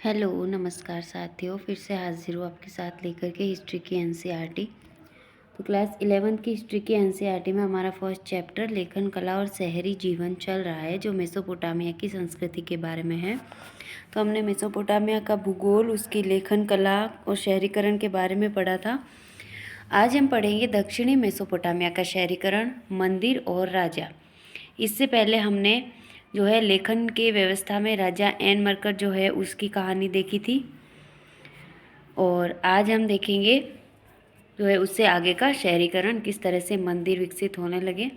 Hello नमस्कार साथियों, फिर से हाजिर हूँ आपके साथ लेकर के हिस्ट्री की एनसीईआरटी। तो क्लास 11th की हिस्ट्री की एनसीईआरटी में हमारा फर्स्ट चैप्टर लेखन कला और शहरी जीवन चल रहा है, जो मेसोपोटामिया की संस्कृति के बारे में है। तो हमने मेसोपोटामिया का भूगोल, उसकी लेखन कला और शहरीकरण के बारे में पढ़ा था। आज हम पढ़ेंगे दक्षिणी मेसोपोटामिया का शहरीकरण, मंदिर और राजा। इससे पहले हमने जो है लेखन के व्यवस्था में राजा एन मरकट जो है उसकी कहानी देखी थी, और आज हम देखेंगे जो है उससे आगे का शहरीकरण, किस तरह से मंदिर विकसित होने लगे।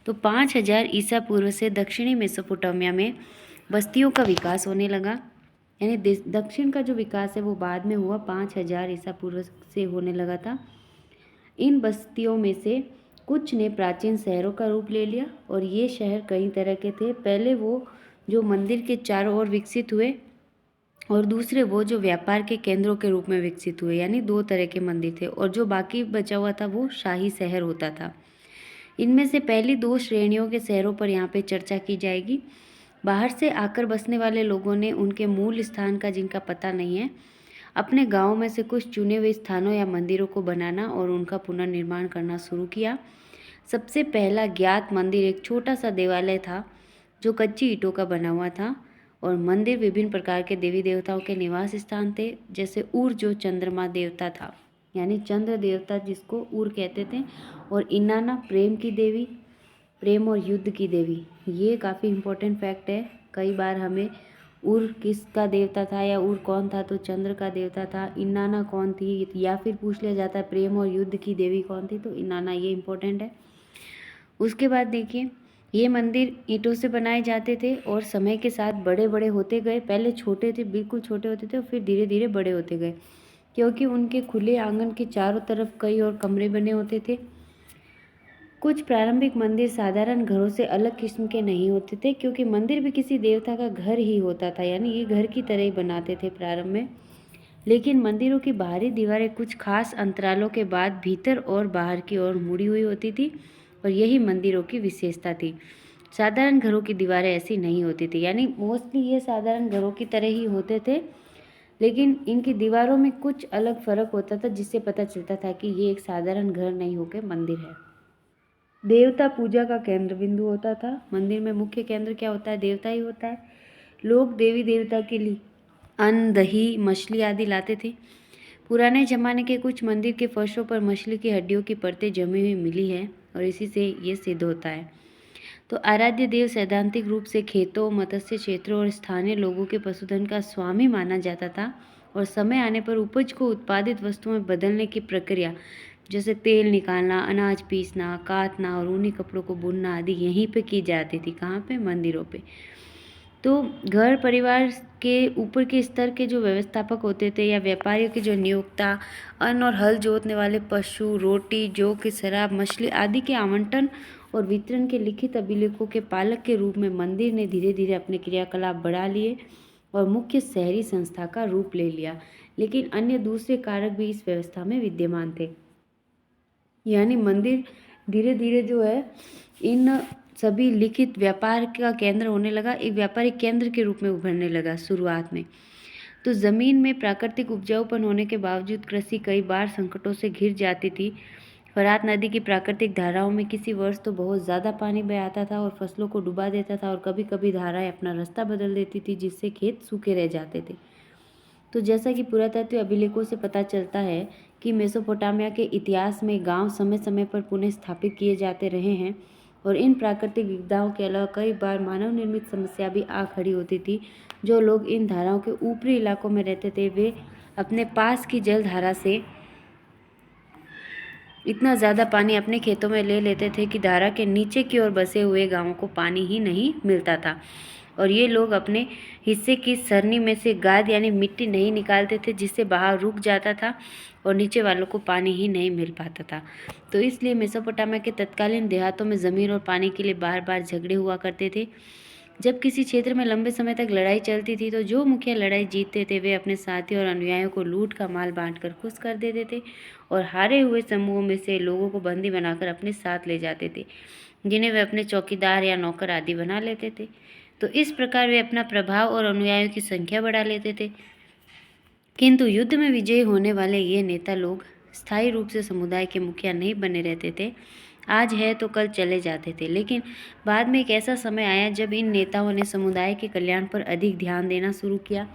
तो 5000 ईसा पूर्व से दक्षिणी मेसोपोटामिया में बस्तियों का विकास होने लगा। यानी दक्षिण का जो विकास है वो बाद में हुआ, 5000 ईसा पूर्व से होने लगा था। इन बस्तियों में से कुछ ने प्राचीन शहरों का रूप ले लिया, और ये शहर कई तरह के थे। पहले वो जो मंदिर के चारों ओर विकसित हुए, और दूसरे वो जो व्यापार के केंद्रों के रूप में विकसित हुए। यानी दो तरह के मंदिर थे, और जो बाकी बचा हुआ था वो शाही शहर होता था। इनमें से पहली दो श्रेणियों के शहरों पर यहाँ पे चर्चा की जाएगी। बाहर से आकर बसने वाले लोगों ने उनके मूल स्थान का, जिनका पता नहीं है, अपने गाँव में से कुछ चुने हुए स्थानों या मंदिरों को बनाना और उनका पुनर्निर्माण करना शुरू किया। सबसे पहला ज्ञात मंदिर एक छोटा सा देवालय था जो कच्ची ईंटों का बना हुआ था, और मंदिर विभिन्न प्रकार के देवी देवताओं के निवास स्थान थे, जैसे उर जो चंद्रमा देवता था, यानी चंद्र देवता जिसको उर कहते थे, और इनाना प्रेम की देवी, प्रेम और युद्ध की देवी। ये काफ़ी इम्पोर्टेंट फैक्ट है। कई बार हमें उर किसका देवता था या उर कौन था, तो चंद्र का देवता था। इनाना कौन थी, या फिर पूछ लिया जाता है प्रेम और युद्ध की देवी कौन थी, तो इनाना। ये इम्पोर्टेंट है। उसके बाद देखिए, ये मंदिर ईंटों से बनाए जाते थे और समय के साथ बड़े बड़े होते गए। पहले छोटे थे, बिल्कुल छोटे होते थे, और फिर धीरे धीरे बड़े होते गए, क्योंकि उनके खुले आंगन के चारों तरफ कई और कमरे बने होते थे। कुछ प्रारंभिक मंदिर साधारण घरों से अलग किस्म के नहीं होते थे, क्योंकि मंदिर भी किसी देवता का घर ही होता था, यानी ये घर की तरह ही बनाते थे प्रारंभ में। लेकिन मंदिरों की बाहरी दीवारें कुछ खास अंतरालों के बाद भीतर और बाहर की ओर मुड़ी हुई होती थी, और यही मंदिरों की विशेषता थी। साधारण घरों की दीवारें ऐसी नहीं होती थी, यानी मोस्टली ये साधारण घरों की तरह ही होते थे, लेकिन इनकी दीवारों में कुछ अलग फर्क होता था, जिससे पता चलता था कि ये एक साधारण घर नहीं होकर मंदिर है। देवता पूजा का केंद्र बिंदु होता था। मंदिर में मुख्य केंद्र क्या होता है, देवता ही होता है। लोग देवी देवता के लिए अन्न, दही, मछली आदि लाते थे। पुराने जमाने के कुछ मंदिर के फर्शों पर मछली की हड्डियों की परतें जमी हुई मिली है, और इसी से ये सिद्ध होता है। तो आराध्य देव सैद्धांतिक रूप से खेतों, मत्स्य क्षेत्रों और स्थानीय लोगों के पशुधन का स्वामी माना जाता था, और समय आने पर उपज को उत्पादित वस्तुओं में बदलने की प्रक्रिया, जैसे तेल निकालना, अनाज पीसना, काटना और ऊनी कपड़ों को बुनना आदि यहीं पे की जाती थी। कहाँ पे, मंदिरों पे। तो घर परिवार के ऊपर के स्तर के जो व्यवस्थापक होते थे, या व्यापारियों की जो नियोक्ता, अन्न और हल जोतने वाले पशु, रोटी, जौ की शराब, मछली आदि के आवंटन और वितरण के लिखित अभिलेखों के पालक के रूप में मंदिर ने धीरे धीरे अपने क्रियाकलाप बढ़ा लिए और मुख्य शहरी संस्था का रूप ले लिया। लेकिन अन्य दूसरे कारक भी इस व्यवस्था में विद्यमान थे, यानी मंदिर धीरे धीरे जो है इन सभी लिखित व्यापार का केंद्र होने लगा, एक व्यापारिक केंद्र के रूप में उभरने लगा शुरुआत में। तो ज़मीन में प्राकृतिक उपजाऊपन होने के बावजूद कृषि कई बार संकटों से घिर जाती थी। फरात नदी की प्राकृतिक धाराओं में किसी वर्ष तो बहुत ज़्यादा पानी बह आता था और फसलों को डुबा देता था, और कभी कभी धाराएं अपना रास्ता बदल देती थी, जिससे खेत सूखे रह जाते थे। तो जैसा कि पुरातत्व अभिलेखों से पता चलता है कि मेसोपोटामिया के इतिहास में गांव समय समय पर पुनः स्थापित किए जाते रहे हैं, और इन प्राकृतिक विपदाओं के अलावा कई बार मानव निर्मित समस्या भी आ खड़ी होती थी। जो लोग इन धाराओं के ऊपरी इलाकों में रहते थे, वे अपने पास की जलधारा से इतना ज़्यादा पानी अपने खेतों में ले लेते थे कि धारा के नीचे की ओर बसे हुए गांवों को पानी ही नहीं मिलता था, और ये लोग अपने हिस्से की सरनी में से गाद यानी मिट्टी नहीं निकालते थे, जिससे बहाव रुक जाता था और नीचे वालों को पानी ही नहीं मिल पाता था। तो इसलिए मेसोपोटामिया के तत्कालीन देहातों में ज़मीन और पानी के लिए बार बार झगड़े हुआ करते थे। जब किसी क्षेत्र में लंबे समय तक लड़ाई चलती थी, तो जो मुखिया लड़ाई जीतते थे वे अपने साथी और अनुयायियों को लूट का माल बांटकर खुश कर देते थे, और हारे हुए समूहों में से लोगों को बंदी बनाकर अपने साथ ले जाते थे, जिन्हें वे अपने चौकीदार या नौकर आदि बना लेते थे। तो इस प्रकार वे अपना प्रभाव और अनुयायियों की संख्या बढ़ा लेते थे। किंतु युद्ध में विजयी होने वाले ये नेता लोग स्थायी रूप से समुदाय के मुखिया नहीं बने रहते थे। आज है तो कल चले जाते थे। लेकिन बाद में एक ऐसा समय आया जब इन नेताओं ने समुदाय के कल्याण पर अधिक ध्यान देना शुरू किया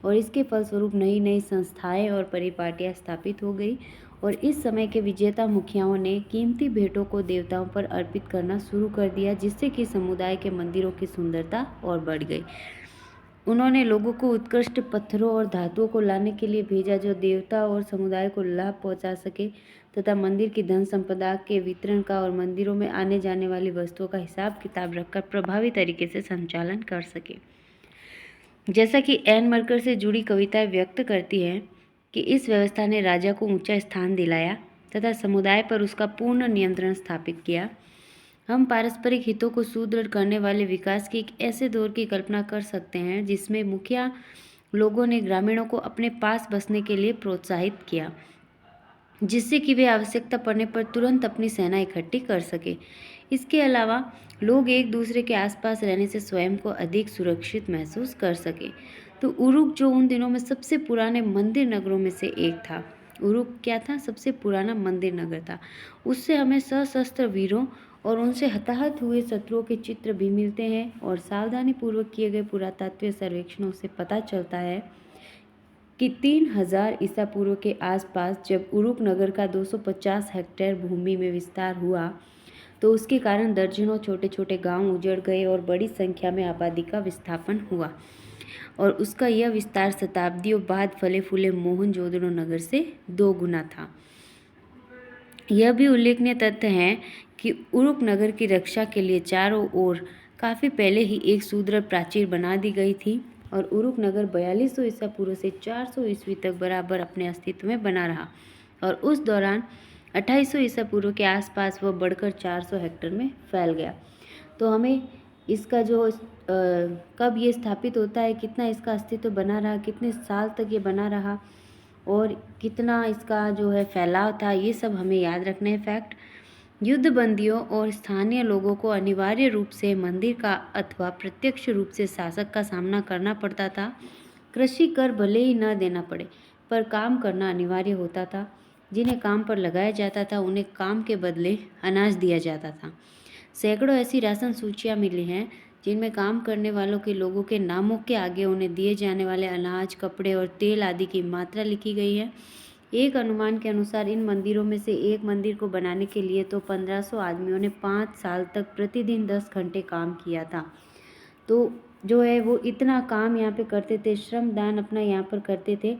और इसके फलस्वरूप नई नई संस्थाएं और परिपाटियां स्थापित हो गई। और इस समय के विजेता मुखियाओं ने कीमती भेंटों को देवताओं पर अर्पित करना शुरू कर दिया, जिससे कि समुदाय के मंदिरों की सुंदरता और बढ़ गई। उन्होंने लोगों को उत्कृष्ट पत्थरों और धातुओं को लाने के लिए भेजा जो देवता और समुदाय को लाभ पहुंचा सके, तथा मंदिर की धन संपदा के वितरण का और मंदिरों में आने जाने वाली वस्तुओं का हिसाब किताब रखकर प्रभावी तरीके से संचालन कर सके। जैसा कि एन मरकर से जुड़ी कविताएं व्यक्त करती हैं कि इस व्यवस्था ने राजा को ऊंचा स्थान दिलाया तथा समुदाय पर उसका पूर्ण नियंत्रण स्थापित किया। हम पारस्परिक हितों को सुदृढ़ करने वाले विकास के एक ऐसे दौर की कल्पना कर सकते हैं जिसमें मुखिया लोगों ने ग्रामीणों को अपने पास बसने के लिए प्रोत्साहित किया, जिससे कि वे आवश्यकता पड़ने पर तुरंत अपनी सेना इकट्ठी कर सके। इसके अलावा लोग एक दूसरे के आसपास रहने से स्वयं को अधिक सुरक्षित महसूस कर सके। तो उरुक जो उन दिनों में सबसे पुराने मंदिर नगरों में से एक था। उरुक क्या था? सबसे पुराना मंदिर नगर था। उससे हमें सशस्त्र वीरों और उनसे हताहत हुए शत्रुओं के चित्र भी मिलते हैं और सावधानी पूर्वक किए गए पुरातत्वीय सर्वेक्षणों से पता चलता है कि 3000 ईसा पूर्व के आसपास जब उरुक नगर का 250 हेक्टेयर भूमि में विस्तार हुआ तो उसके कारण दर्जनों छोटे छोटे गांव उजड़ गए और बड़ी संख्या में आबादी का विस्थापन हुआ। और उसका यह विस्तार शताब्दियों बाद फले फूले मोहनजोदड़ो नगर से 2 गुना था। यह भी उल्लेखनीय तथ्य है कि उरुक नगर की रक्षा के लिए चारों ओर काफ़ी पहले ही एक सुदृढ़ प्राचीर बना दी गई थी और उरुक नगर 4200 ईसा पूर्व से 400 ईस्वी तक बराबर अपने अस्तित्व में बना रहा और उस दौरान 2800 ईसा पूर्व के आसपास वह बढ़कर 400 हेक्टेयर में फैल गया। तो हमें इसका जो कब ये स्थापित होता है, कितना इसका अस्तित्व बना रहा, कितने साल तक ये बना रहा और कितना इसका जो है फैलाव था, ये सब हमें याद रखना है फैक्ट। युद्धबंदियों और स्थानीय लोगों को अनिवार्य रूप से मंदिर का अथवा प्रत्यक्ष रूप से शासक का सामना करना पड़ता था। कृषि कर भले ही न देना पड़े पर काम करना अनिवार्य होता था। जिन्हें काम पर लगाया जाता था उन्हें काम के बदले अनाज दिया जाता था। सैकड़ों ऐसी राशन सूचियाँ मिली हैं जिनमें काम करने वालों के लोगों के नामों के आगे उन्हें दिए जाने वाले अनाज, कपड़े और तेल आदि की मात्रा लिखी गई है। एक अनुमान के अनुसार इन मंदिरों में से एक मंदिर को बनाने के लिए तो 1500 आदमियों ने 5 साल तक प्रतिदिन 10 घंटे काम किया था। तो जो है वो इतना काम यहाँ पे करते थे, श्रम दान अपना यहाँ पर करते थे।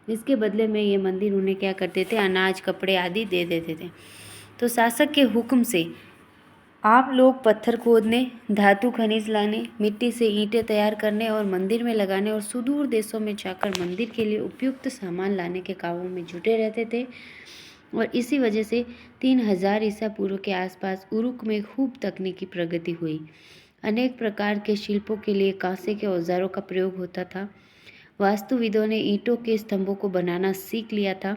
इसके बदले में ये मंदिर उन्हें क्या करते थे, अनाज, कपड़े आदि दे देते थे। तो शासक के हुक्म से आप लोग पत्थर खोदने, धातु खनिज लाने, मिट्टी से ईंटें तैयार करने और मंदिर में लगाने और सुदूर देशों में जाकर मंदिर के लिए उपयुक्त सामान लाने के कामों में जुटे रहते थे। और इसी वजह से 3000 ईसा पूर्व के आसपास उरुक में खूब तकनीकी प्रगति हुई। अनेक प्रकार के शिल्पों के लिए कांसे के औजारों का प्रयोग होता था। वास्तुविदों ने ईंटों के स्तंभों को बनाना सीख लिया था,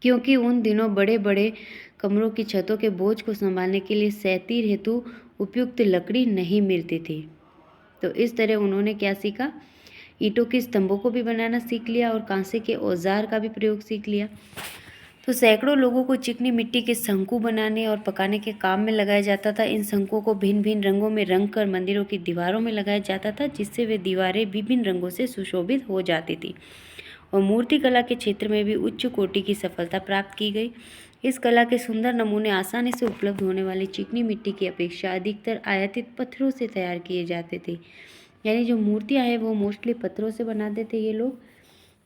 क्योंकि उन दिनों बड़े बड़े कमरों की छतों के बोझ को संभालने के लिए सैतीर हेतु उपयुक्त लकड़ी नहीं मिलती थी। तो इस तरह उन्होंने क्या सीखा, ईंटों के स्तंभों को भी बनाना सीख लिया और कांसे के औजार का भी प्रयोग सीख लिया। तो सैकड़ों लोगों को चिकनी मिट्टी के शंकु बनाने और पकाने के काम में लगाया जाता था। इन शंकुओं को भिन्न भिन्न रंगों में रंग कर मंदिरों की दीवारों में लगाया जाता था, जिससे वे दीवारें विभिन्न रंगों से सुशोभित हो जाती थी। और मूर्ति कला के क्षेत्र में भी उच्च कोटि की सफलता प्राप्त की गई। इस कला के सुंदर नमूने आसानी से उपलब्ध होने वाली चिकनी मिट्टी की अपेक्षा अधिकतर आयातित पत्थरों से तैयार किए जाते थे। यानी जो मूर्तियाँ हैं वो मोस्टली पत्थरों से बनाते थे ये लोग।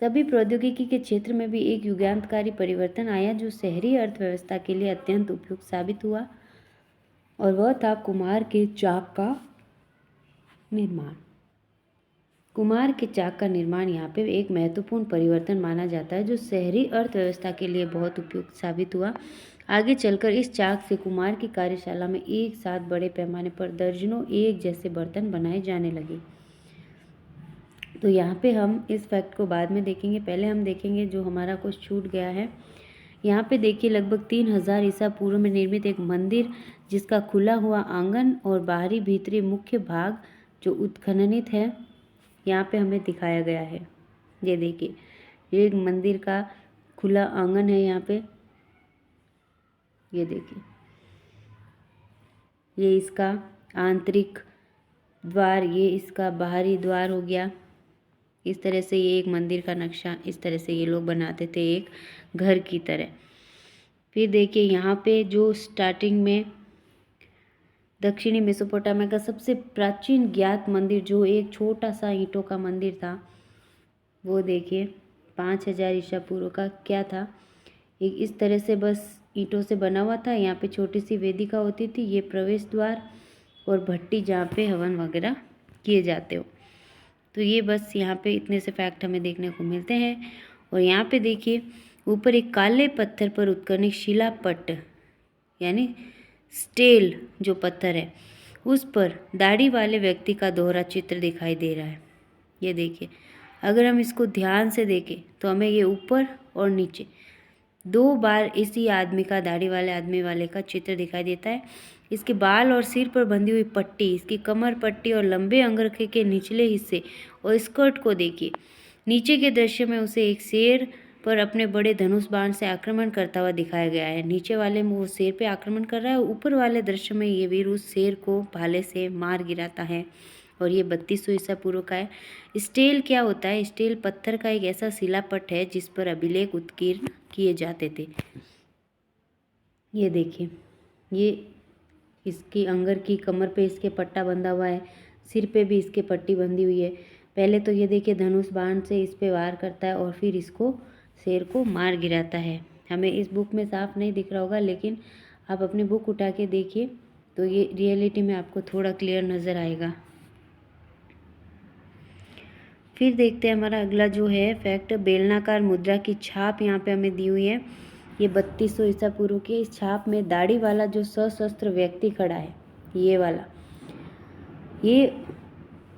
तभी प्रौद्योगिकी के क्षेत्र में भी एक युगांतकारी परिवर्तन आया जो शहरी अर्थव्यवस्था के लिए अत्यंत उपयुक्त साबित हुआ, और वह था कुम्हार के चाक का निर्माण। कुम्हार के चाक का निर्माण यहाँ पे एक महत्वपूर्ण परिवर्तन माना जाता है जो शहरी अर्थव्यवस्था के लिए बहुत उपयुक्त साबित हुआ। आगे चलकर इस चाक से कुम्हार की कार्यशाला में एक साथ बड़े पैमाने पर दर्जनों एक जैसे बर्तन बनाए जाने लगे। तो यहाँ पे हम इस फैक्ट को बाद में देखेंगे, पहले हम देखेंगे जो हमारा कुछ छूट गया है। यहाँ पे देखिए लगभग 3000 ईसा पूर्व में निर्मित एक मंदिर जिसका खुला हुआ आंगन और बाहरी भीतरी मुख्य भाग जो उत्खननित है यहाँ पे हमें दिखाया गया है। ये देखिए, ये एक मंदिर का खुला आंगन है यहाँ पे। ये देखिए, ये इसका आंतरिक द्वार, ये इसका बाहरी द्वार हो गया। इस तरह से ये एक मंदिर का नक्शा इस तरह से ये लोग बनाते थे, एक घर की तरह। फिर देखिए यहाँ पे जो स्टार्टिंग में दक्षिणी मेसोपोटामिया का सबसे प्राचीन ज्ञात मंदिर, जो एक छोटा सा ईंटों का मंदिर था, वो देखिए 5000 ईसा पूर्व का क्या था। एक इस तरह से बस ईंटों से बना हुआ था। यहाँ पे छोटी सी वेदिका होती थी, ये प्रवेश द्वार और भट्टी जहाँ पे हवन वगैरह किए जाते हो। तो ये बस यहाँ पे इतने से फैक्ट हमें देखने को मिलते हैं। और यहाँ पे देखिए ऊपर एक काले पत्थर पर उत्कीर्णित शिलापट्ट यानी स्टेल जो पत्थर है, उस पर दाढ़ी वाले व्यक्ति का दोहरा चित्र दिखाई दे रहा है। ये देखिए, अगर हम इसको ध्यान से देखें तो हमें ये ऊपर और नीचे 2 बार इसी आदमी का, दाढ़ी वाले आदमी वाले का चित्र दिखाई देता है। इसके बाल और सिर पर बंधी हुई पट्टी, इसकी कमर पट्टी और लंबे अंगरखे के निचले हिस्से और स्कर्ट को देखिए। नीचे के दृश्य में उसे एक शेर पर अपने बड़े धनुष बाण से आक्रमण करता हुआ दिखाया गया है। नीचे वाले में वो शेर पे आक्रमण कर रहा है, ऊपर वाले दृश्य में ये वीर उस शेर को भाले से मार गिराता है। और ये 3200 ईसा पूर्व का है। स्टेल क्या होता है? स्टेल पत्थर का एक ऐसा शिलापट्ट है जिस पर अभिलेख उत्कीर्ण किए जाते थे। ये देखिए, ये इसकी अंगर की कमर पे इसके पट्टा बंधा हुआ है, सिर पे भी इसके पट्टी बंधी हुई है। पहले तो ये देखिए धनुष बाण से इस पे वार करता है और फिर इसको शेर को मार गिराता है। हमें इस बुक में साफ नहीं दिख रहा होगा, लेकिन आप अपनी बुक उठा के देखिए तो ये रियलिटी में आपको थोड़ा क्लियर नज़र आएगा। फिर देखते हैं हमारा अगला जो है फैक्ट, बेलनाकार मुद्रा की छाप यहाँ पे हमें दी हुई है। ये 3200 ईसा पूर्व के। इस छाप में दाढ़ी वाला जो सशस्त्र व्यक्ति खड़ा है, ये वाला, ये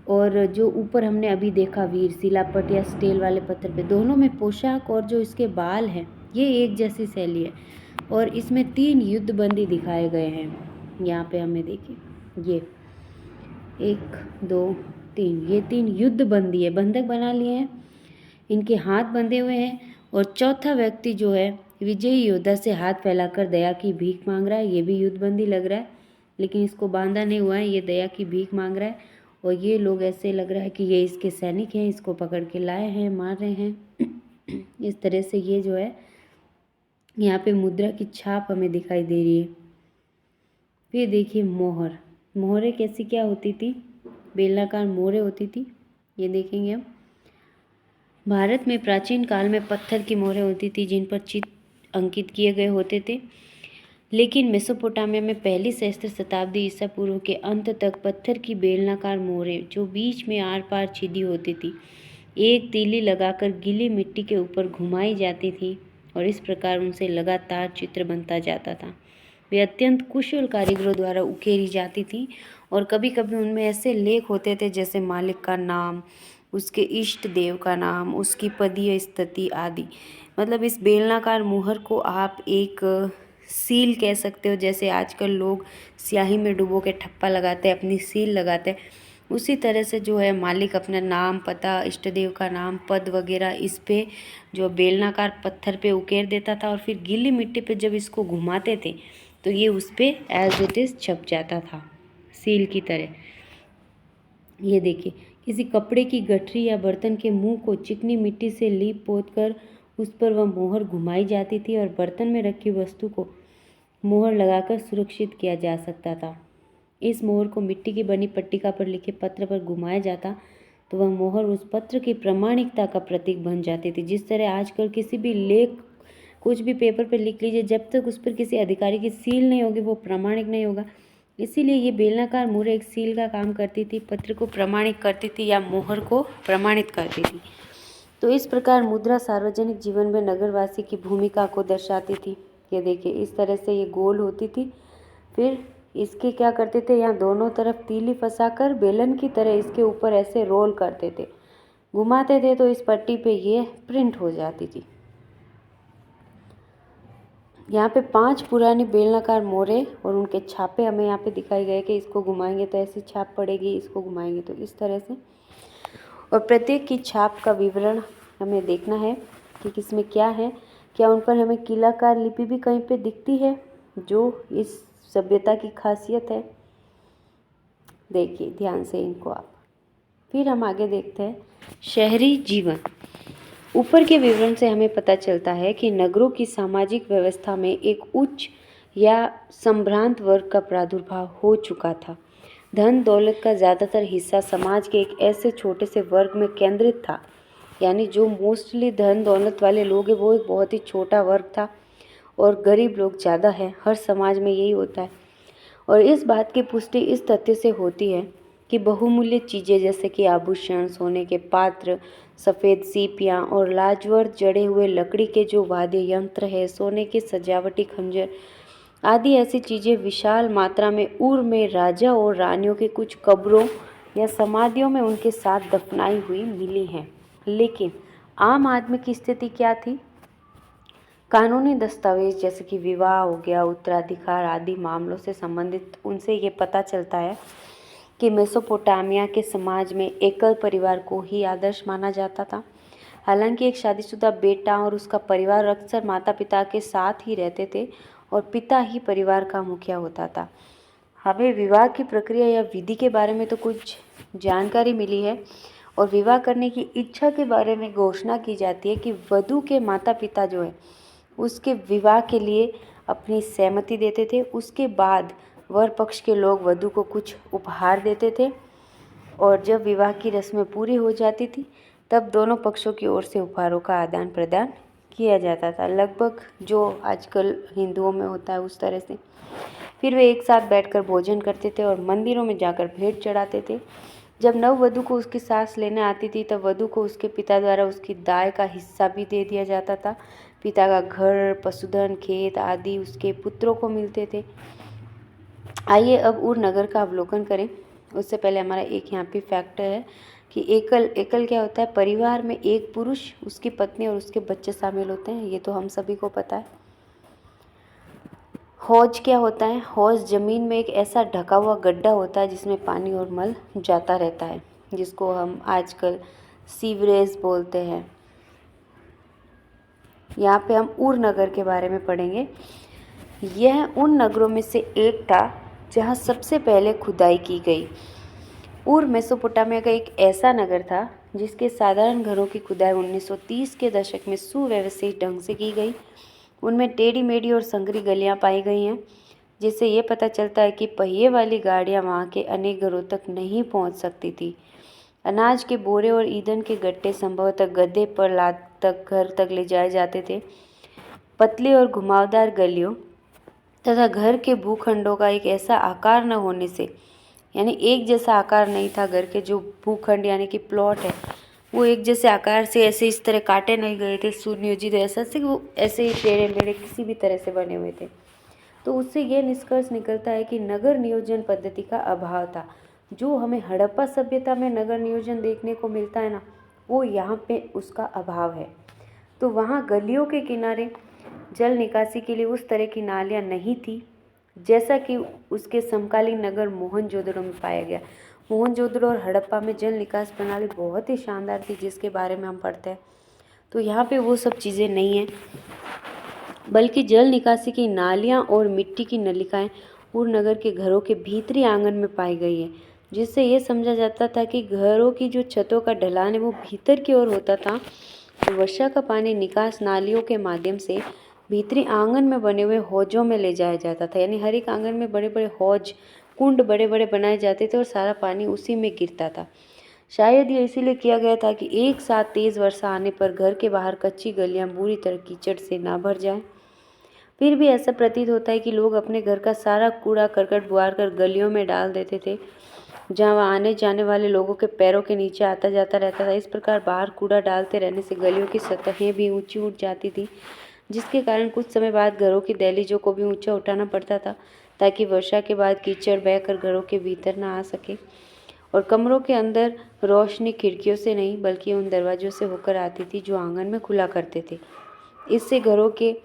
और जो ऊपर हमने अभी देखा वीर शिलापट या स्टेल वाले पत्थर पे, दोनों में पोशाक और जो इसके बाल हैं ये एक जैसी शैली है। और इसमें 3 युद्धबंदी दिखाए गए हैं। यहाँ पे हमें देखिए, ये 1 2 3, ये 3 युद्धबंदी है, बंधक बना लिए हैं, इनके हाथ बंधे हुए हैं। और चौथा व्यक्ति जो है विजयी योद्धा से हाथ फैलाकर दया की भीख मांग रहा है। ये भी युद्धबंदी लग रहा है, लेकिन इसको बांधा नहीं हुआ है, ये दया की भीख मांग रहा है। और ये लोग ऐसे लग रहा है कि ये इसके सैनिक हैं, इसको पकड़ के लाए हैं, मार रहे हैं। इस तरह से ये जो है यहाँ पे मुद्रा की छाप हमें दिखाई दे रही है। फिर देखिए मोहर, मोहरें कैसी क्या होती थी? बेलनाकार मोहरें होती थी, ये देखेंगे हम। भारत में प्राचीन काल में पत्थर की मोहरें होती थी जिन पर चित्र अंकित किए गए होते थे, लेकिन मेसोपोटामिया में पहली सहस्त्र शताब्दी ईसा पूर्व के अंत तक पत्थर की बेलनाकार मोहरें जो बीच में आर पार छिदी होती थी, एक तीली लगाकर गीली मिट्टी के ऊपर घुमाई जाती थी और इस प्रकार उनसे लगातार चित्र बनता जाता था। वे अत्यंत कुशल कारीगरों द्वारा उकेरी जाती थी और कभी कभी उनमें ऐसे लेख होते थे जैसे मालिक का नाम, उसके इष्ट देव का नाम, उसकी पदीय स्थिति आदि। मतलब इस बेलनाकार मुहर को आप एक सील कह सकते हो, जैसे आजकल लोग स्याही में डुबो के ठप्पा लगाते हैं, अपनी सील लगाते हैं, उसी तरह से जो है मालिक अपना नाम, पता, इष्ट देव का नाम, पद वगैरह इस पे जो बेलनाकार पत्थर पे उकेर देता था और फिर गीली मिट्टी पे जब इसको घुमाते थे तो ये उस पे एज इट इज़ छप जाता था सील की तरह। ये देखिए, किसी कपड़े की गठरी या बर्तन के मुंह को चिकनी मिट्टी से लीप पोत कर उस पर वह मोहर घुमाई जाती थी और बर्तन में रखी वस्तु को मोहर लगाकर सुरक्षित किया जा सकता था। इस मोहर को मिट्टी की बनी पट्टिका पर लिखे पत्र पर घुमाया जाता तो वह मोहर उस पत्र की प्रामाणिकता का प्रतीक बन जाती थी। जिस तरह आजकल किसी भी लेख, कुछ भी पेपर पर लिख लीजिए, जब तक उस पर किसी अधिकारी की सील नहीं होगी वो प्रामाणिक नहीं होगा। इसीलिए ये बेलनाकार मोहर एक सील का काम करती थी, पत्र को प्रमाणित करती थी या मोहर को प्रमाणित करती थी। तो इस प्रकार मुद्रा सार्वजनिक जीवन में नगरवासी की भूमिका को दर्शाती थी। ये देखिए, इस तरह से ये गोल होती थी। फिर इसके क्या करते थे, यहाँ दोनों तरफ तीली फंसाकर बेलन की तरह इसके ऊपर ऐसे रोल करते थे, घुमाते थे तो इस पट्टी पे ये प्रिंट हो जाती थी। यहाँ पे 5 पुरानी बेलनाकार मोहरें और उनके छापे हमें यहाँ पे दिखाई गए कि इसको घुमाएंगे तो ऐसी छाप पड़ेगी, इसको घुमाएंगे तो इस तरह से। और प्रत्येक की छाप का विवरण हमें देखना है कि किसमें क्या है। क्या उन पर हमें कीलाकार लिपि भी कहीं पे दिखती है, जो इस सभ्यता की खासियत है। देखिए ध्यान से इनको आप। फिर हम आगे देखते हैं शहरी जीवन। ऊपर के विवरण से हमें पता चलता है कि नगरों की सामाजिक व्यवस्था में एक उच्च या संभ्रांत वर्ग का प्रादुर्भाव हो चुका था। धन दौलत का ज़्यादातर हिस्सा समाज के एक ऐसे छोटे से वर्ग में केंद्रित था, यानी जो मोस्टली धन दौलत वाले लोग हैं वो एक बहुत ही छोटा वर्ग था और गरीब लोग ज़्यादा हैं। हर समाज में यही होता है। और इस बात की पुष्टि इस तथ्य से होती है कि बहुमूल्य चीज़ें जैसे कि आभूषण, सोने के पात्र, सफ़ेद सीपियाँ और लाजवर्त जड़े हुए लकड़ी के जो वाद्य यंत्र है, सोने के सजावटी खंजर आदि ऐसी चीज़ें विशाल मात्रा में उर में राजा और रानियों के कुछ कब्रों या समाधियों में उनके साथ दफनाई हुई मिली हैं। लेकिन आम आदमी की स्थिति क्या थी? कानूनी दस्तावेज जैसे कि विवाह हो गया, उत्तराधिकार आदि मामलों से संबंधित उनसे ये पता चलता है कि मेसोपोटामिया के समाज में एकल परिवार को ही आदर्श माना जाता था। हालांकि एक शादीशुदा बेटा और उसका परिवार अक्सर माता पिता के साथ ही रहते थे और पिता ही परिवार का मुखिया होता था। हमें विवाह की प्रक्रिया या विधि के बारे में तो कुछ जानकारी मिली है और विवाह करने की इच्छा के बारे में घोषणा की जाती है कि वधू के माता पिता जो है उसके विवाह के लिए अपनी सहमति देते थे। उसके बाद वर पक्ष के लोग वधू को कुछ उपहार देते थे और जब विवाह की रस्में पूरी हो जाती थी तब दोनों पक्षों की ओर से उपहारों का आदान प्रदान किया जाता था, लगभग जो आजकल हिंदुओं में होता है उस तरह से। फिर वे एक साथ बैठकर भोजन करते थे और मंदिरों में जाकर भेंट चढ़ाते थे। जब नववधू को उसकी सास लेने आती थी तब वधू को उसके पिता द्वारा उसकी दाय का हिस्सा भी दे दिया जाता था। पिता का घर, पशुधन, खेत आदि उसके पुत्रों को मिलते थे। आइए अब उर नगर का अवलोकन करें। उससे पहले हमारा एक यहाँ पे फैक्ट है कि एकल क्या होता है? परिवार में एक पुरुष, उसकी पत्नी और उसके बच्चे शामिल होते हैं। ये तो हम सभी को पता है। हौज क्या होता है? हौज जमीन में एक ऐसा ढका हुआ गड्ढा होता है जिसमें पानी और मल जाता रहता है, जिसको हम आजकल सीवरेज बोलते हैं। यहाँ पे हम उर नगर के बारे में पढ़ेंगे। यह उन नगरों में से एक था जहाँ सबसे पहले खुदाई की गई। उर मेसोपोटामिया का एक ऐसा नगर था जिसके साधारण घरों की खुदाई 1930 के दशक में सुव्यवस्थित ढंग से की गई। उनमें टेढ़ी मेढ़ी और संकरी गलियां पाई गई हैं, जिससे ये पता चलता है कि पहिए वाली गाड़ियां वहां के अनेक घरों तक नहीं पहुंच सकती थी। अनाज के बोरे और ईंधन के गट्टे संभवतः गधे पर लाद तक घर तक ले जाए जाते थे। पतली और घुमावदार गलियों तथा घर के भूखंडों का एक ऐसा आकार न होने से, यानी एक जैसा आकार नहीं था घर के जो भूखंड यानी कि प्लॉट है वो एक जैसे आकार से ऐसे इस तरह काटे नहीं गए थे सुनियोजित ऐसा से, वो ऐसे ही टेढ़े मेढ़े किसी भी तरह से बने हुए थे। तो उससे ये निष्कर्ष निकलता है कि नगर नियोजन पद्धति का अभाव था। जो हमें हड़प्पा सभ्यता में नगर नियोजन देखने को मिलता है ना, वो यहाँ पे उसका अभाव है। तो वहाँ गलियों के किनारे जल निकासी के लिए उस तरह की नालियाँ नहीं थी जैसा कि उसके समकालीन नगर मोहनजोदड़ो में पाया गया। मोहनजोदड़ो और हड़प्पा में जल निकास प्रणाली बहुत ही शानदार थी जिसके बारे में हम पढ़ते हैं। तो यहाँ पे वो सब चीज़ें नहीं हैं, बल्कि जल निकासी की नालियाँ और मिट्टी की नलिकाएँ उर नगर के घरों के भीतरी आंगन में पाई गई है, जिससे ये समझा जाता था कि घरों की जो छतों का ढलान है वो भीतर की ओर होता था। वर्षा का पानी निकास नालियों के माध्यम से भीतरी आंगन में बने हुए हौजों में ले जाया जाता था। यानी हर एक आंगन में बड़े बड़े हौज, कुंड बड़े बड़े बनाए जाते थे और सारा पानी उसी में गिरता था। शायद ये इसीलिए किया गया था कि एक साथ तेज़ वर्षा आने पर घर के बाहर कच्ची गलियां बुरी तरह कीचड़ से ना भर जाएं। फिर भी ऐसा प्रतीत होता है कि लोग अपने घर का सारा कूड़ा करकट बुआर कर गलियों में डाल देते थे, जहाँ आने जाने वाले लोगों के पैरों के नीचे आता जाता रहता था। इस प्रकार बाहर कूड़ा डालते रहने से गलियों की सतहें भी ऊंची उठ जाती थी, जिसके कारण कुछ समय बाद घरों की दहलीजों को भी ऊंचा उठाना पड़ता था ताकि वर्षा के बाद कीचड़ बहकर घरों के भीतर ना आ सके। और कमरों के अंदर रोशनी खिड़कियों से नहीं बल्कि उन दरवाजों से होकर आती थी जो आंगन में खुला करते थे। इससे घरों के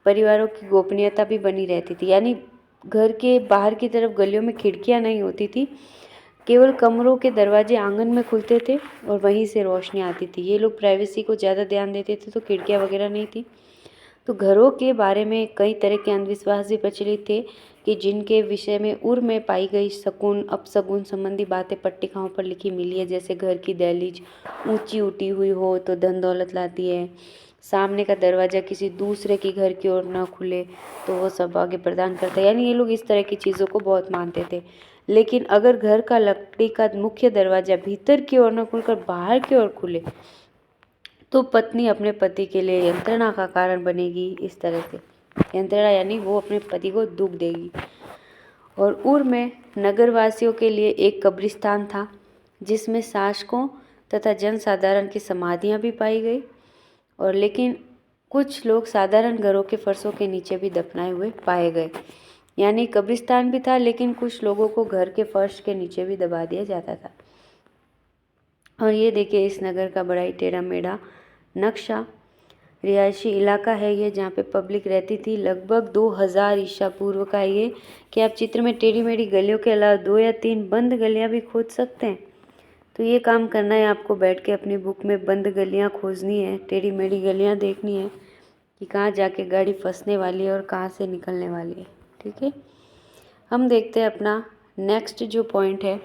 परिवारों की गोपनीयता भी बनी रहती थी। यानी घर के बाहर की तरफ गलियों में खिड़कियां नहीं होती थी, केवल कमरों के दरवाजे आंगन में खुलते थे और वहीं से रोशनी आती थी। ये लोग प्राइवेसी को ज़्यादा ध्यान देते थे, तो खिड़कियां वगैरह नहीं थी। तो घरों के बारे में कई तरह के अंधविश्वास भी प्रचलित थे कि जिनके विषय में उर में पाई गई शकुन अपशकुन संबंधी बातें पट्टिकाओं पर लिखी मिली है। जैसे घर की दहलीज ऊंची उठी हुई हो तो धन दौलत लाती है, सामने का दरवाज़ा किसी दूसरे के घर की ओर ना खुले तो वो सौभाग्य प्रदान करता है। यानी ये लोग इस तरह की चीज़ों को बहुत मानते थे। लेकिन अगर घर का लकड़ी का मुख्य दरवाज़ा भीतर की ओर न खुलकर बाहर की ओर खुले तो पत्नी अपने पति के लिए यंत्रणा का कारण बनेगी। इस तरह से यंत्रणा यानी वो अपने पति को दुख देगी। और उर में नगरवासियों के लिए एक कब्रिस्तान था जिसमें शासकों तथा जनसाधारण की समाधियां भी पाई गई। और लेकिन कुछ लोग साधारण घरों के फर्शों के नीचे भी दफनाए हुए पाए गए। यानी कब्रिस्तान भी था, लेकिन कुछ लोगों को घर के फर्श के नीचे भी दबा दिया जाता था। और ये देखिए इस नगर का बड़ा ही टेढ़ा मेढ़ा नक्शा। रिहायशी इलाका है ये, जहाँ पे पब्लिक रहती थी। लगभग 2000 ईसा पूर्व का ये कि आप चित्र में टेढ़ी मेढ़ी गलियों के अलावा 2 या 3 बंद गलियाँ भी खोज सकते हैं। तो ये काम करना है आपको, बैठ के अपनी बुक में बंद गलियाँ खोजनी है, टेढ़ी मेढ़ी गलियाँ देखनी है कि कहाँ जाके गाड़ी फंसने वाली है और कहाँ से निकलने वाली है। ठीक है, हम देखते हैं अपना नेक्स्ट जो पॉइंट है,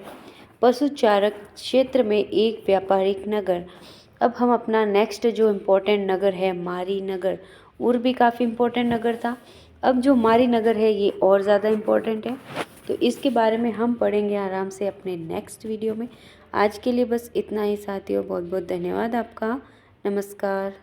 पशुचारक क्षेत्र में एक व्यापारिक नगर। अब हम अपना नेक्स्ट जो इम्पोर्टेंट नगर है मारी नगर। उर भी काफ़ी इम्पोर्टेंट नगर था, अब जो मारी नगर है ये और ज़्यादा इम्पोर्टेंट है। तो इसके बारे में हम पढ़ेंगे आराम से अपने नेक्स्ट वीडियो में। आज के लिए बस इतना ही साथियों, बहुत बहुत धन्यवाद आपका। नमस्कार।